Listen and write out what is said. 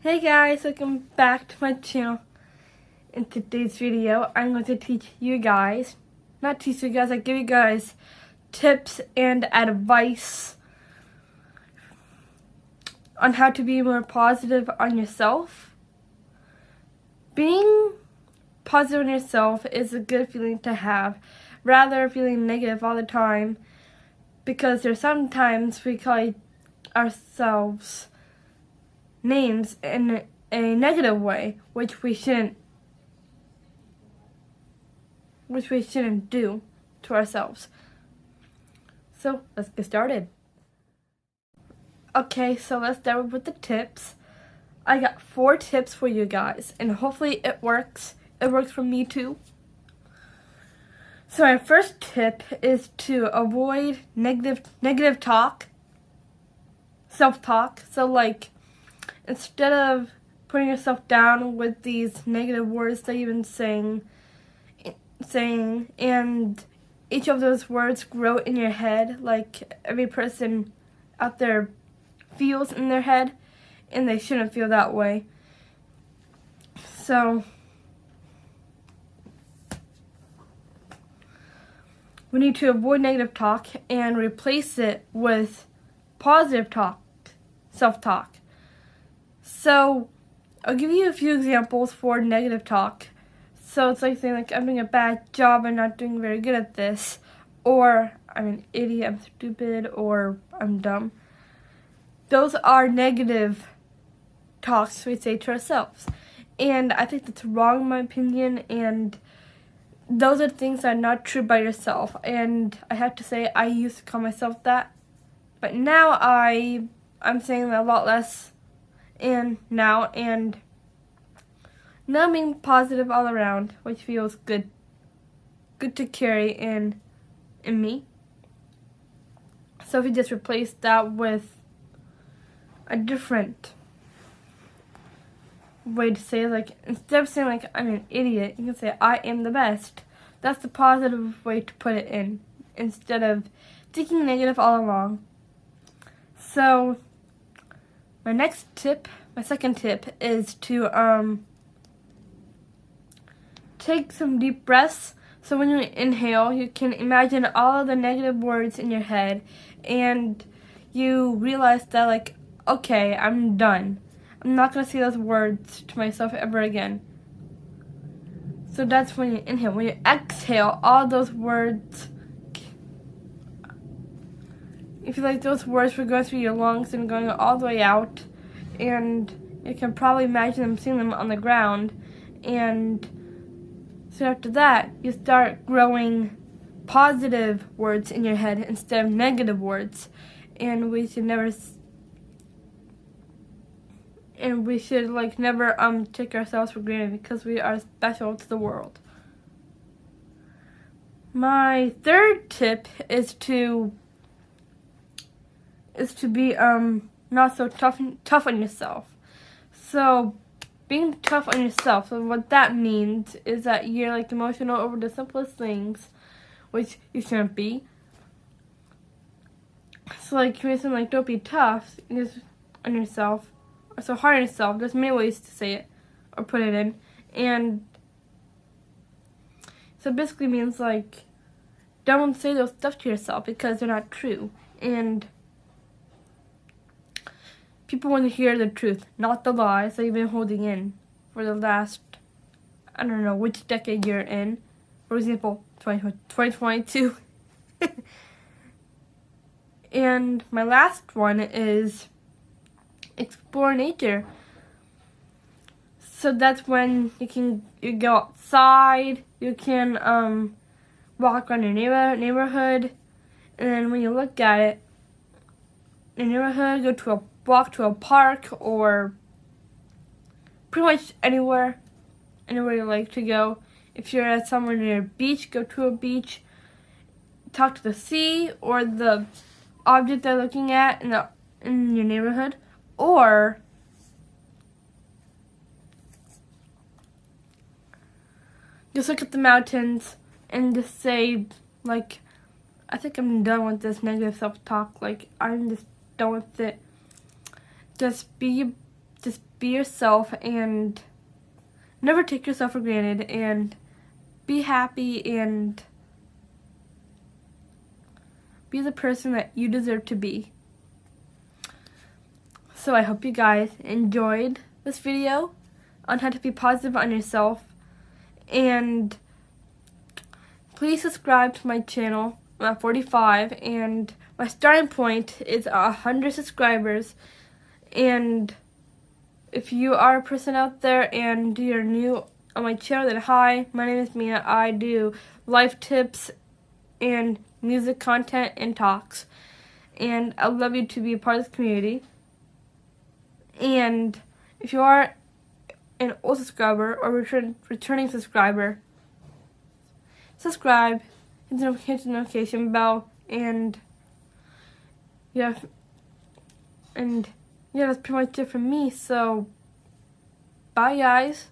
Hey guys, welcome back to my channel. In today's video, I'm going to teach you guys, I give you guys tips and advice on how to be more positive on yourself. Being positive on yourself is a good feeling to have, rather feeling negative all the time, because there's sometimes we call ourselves names in a negative way, which we shouldn't do to ourselves. So let's get started. Okay, so let's start with the tips. I got 4 tips for you guys, and hopefully it works. It works for me too. So my first tip is to avoid negative talk, self-talk. So like, instead of putting yourself down with these negative words that you've been saying, and each of those words grow in your head, like every person out there feels in their head, and they shouldn't feel that way. So we need to avoid negative talk and replace it with positive talk, self-talk. So I'll give you a few examples for negative talk. So it's like saying, like, I'm doing a bad job, I'm not doing very good at this, or I'm an idiot, I'm stupid, or I'm dumb. Those are negative talks we say to ourselves. And I think that's wrong in my opinion, and those are things that are not true by yourself. And I have to say, I used to call myself that, but now I'm saying that a lot less. And now being positive all around, which feels good to carry in me. So if you just replace that with a different way to say, like, instead of saying like I'm an idiot, you can say I am the best. That's the positive way to put it in, instead of thinking negative all along. So my second tip is to take some deep breaths. So when you inhale, you can imagine all of the negative words in your head, and you realize that, like, okay, I'm done. I'm not going to say those words to myself ever again. So that's when you inhale. When you exhale, all those words, you feel like those words were going through your lungs and going all the way out, and you can probably imagine them, seeing them on the ground. And so after that, you start growing positive words in your head instead of negative words. And we should never take ourselves for granted, because we are special to the world. My third tip is to be not so tough on yourself. So being tough on yourself, so what that means is that you're like emotional over the simplest things, which you shouldn't be. So like, when you say like don't be tough on yourself, or so hard on yourself, there's many ways to say it or put it in. And so it basically means like, don't say those stuff to yourself because they're not true. And people want to hear the truth, not the lies that you've been holding in for the last, I don't know which decade you're in. For example, 2022. And my last one is explore nature. So that's when you go outside, you can walk around your neighborhood, and then when you look at it, your neighborhood, walk to a park, or pretty much anywhere you like to go. If you're at somewhere near a beach, go to a beach, talk to the sea or the object they're looking at in your neighborhood, or just look at the mountains and just say, like, I think I'm done with this negative self-talk. Like, I'm just done with it. Just be just be yourself and never take yourself for granted, and be happy and be the person that you deserve to be. So I hope you guys enjoyed this video on how to be positive on yourself, and please subscribe to my channel. I'm at 45 and my starting point is 100 subscribers. And if you are a person out there and you're new on my channel, then hi, my name is Mia. I do life tips and music content and talks, and I'd love you to be a part of this community. And if you are an old subscriber or returning subscriber, subscribe, hit the notification bell, and that's pretty much it from me. So bye guys.